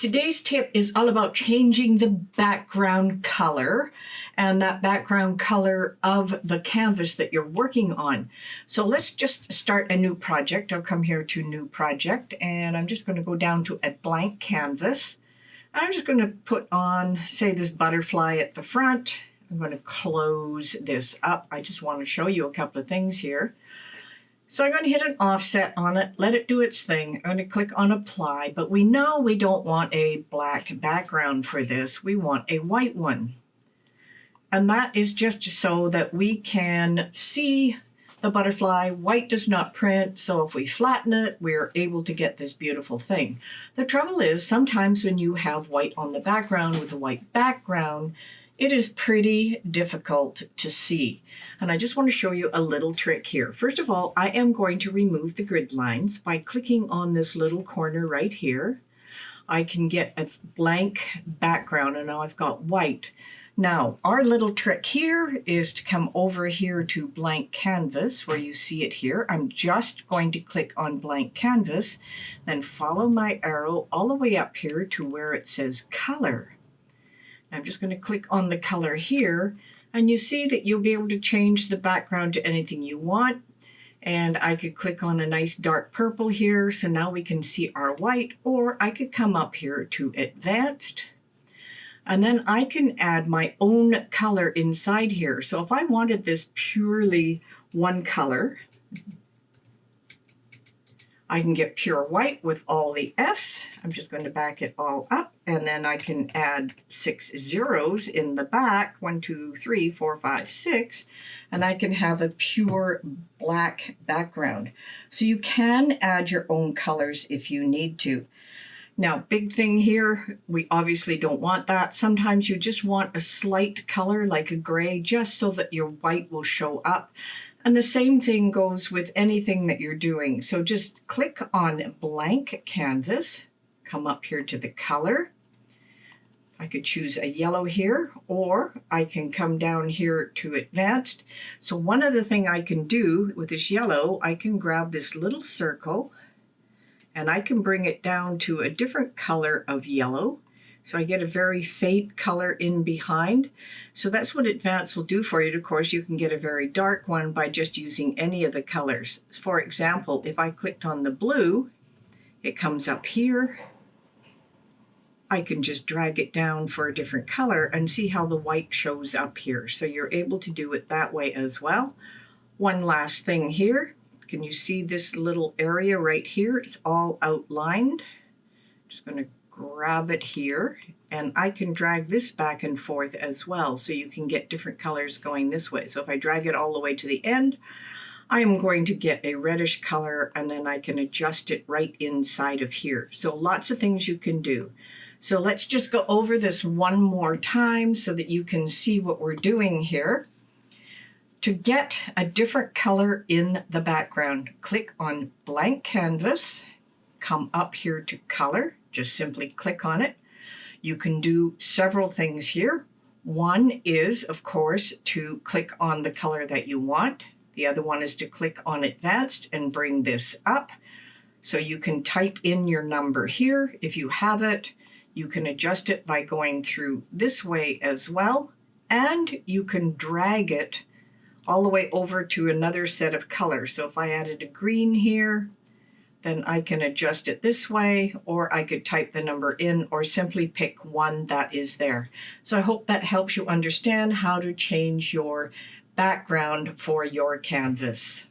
Today's tip is all about changing the background color and that background color of the canvas that you're working on. So let's just start a new project. I'll come here to new project and I'm just going to go down to a blank canvas. I'm just going to put on, say, this butterfly at the front. I'm going to close this up. I just want to show you a couple of things here. So I'm going to hit an offset on it, let it do its thing. I'm going to click on apply, but we know we don't want a black background for this. We want a white one. And that is just so that we can see the butterfly. White does not print, so if we flatten it, we're able to get this beautiful thing. The trouble is sometimes when you have white on the background with a white background, it is pretty difficult to see. And I just want to show you a little trick here. First of all, I am going to remove the grid lines by clicking on this little corner right here. I can get a blank background and now I've got white. Now, our little trick here is to come over here to blank canvas where you see it here. I'm just going to click on blank canvas, then follow my arrow all the way up here to where it says color. I'm just going to click on the color here, and you see that you'll be able to change the background to anything you want. And I could click on a nice dark purple here, so now we can see our white, or I could come up here to advanced, and then I can add my own color inside here. So if I wanted this purely one color, I can get pure white with all the F's. I'm just going to back it all up, and then I can add 6 zeros in the back, 1, 2, 3, 4, 5, 6, and I can have a pure black background. So you can add your own colors if you need to. Now, big thing here, we obviously don't want that. Sometimes you just want a slight color like a gray, just so that your white will show up. And the same thing goes with anything that you're doing. So just click on blank canvas, come up here to the color. I could choose a yellow here, or I can come down here to advanced. So one other thing I can do with this yellow, I can grab this little circle and I can bring it down to a different color of yellow. So I get a very faint color in behind. So that's what advanced will do for you. Of course, you can get a very dark one by just using any of the colors. For example, if I clicked on the blue, it comes up here. I can just drag it down for a different color and see how the white shows up here. So you're able to do it that way as well. One last thing here. Can you see this little area right here? It's all outlined. Just going to grab it here, and I can drag this back and forth as well, so you can get different colors going this way. So if I drag it all the way to the end, I am going to get a reddish color, and then I can adjust it right inside of here. So lots of things you can do. So let's just go over this one more time so that you can see what we're doing here. To get a different color in the background, click on blank canvas, come up here to color, just simply click on it. You can do several things here. One is, of course, to click on the color that you want. The other one is to click on advanced and bring this up. So you can type in your number here. If you have it, you can adjust it by going through this way as well. And you can drag it all the way over to another set of colors. So if I added a green here, then I can adjust it this way, or I could type the number in or simply pick one that is there. So I hope that helps you understand how to change your background for your canvas.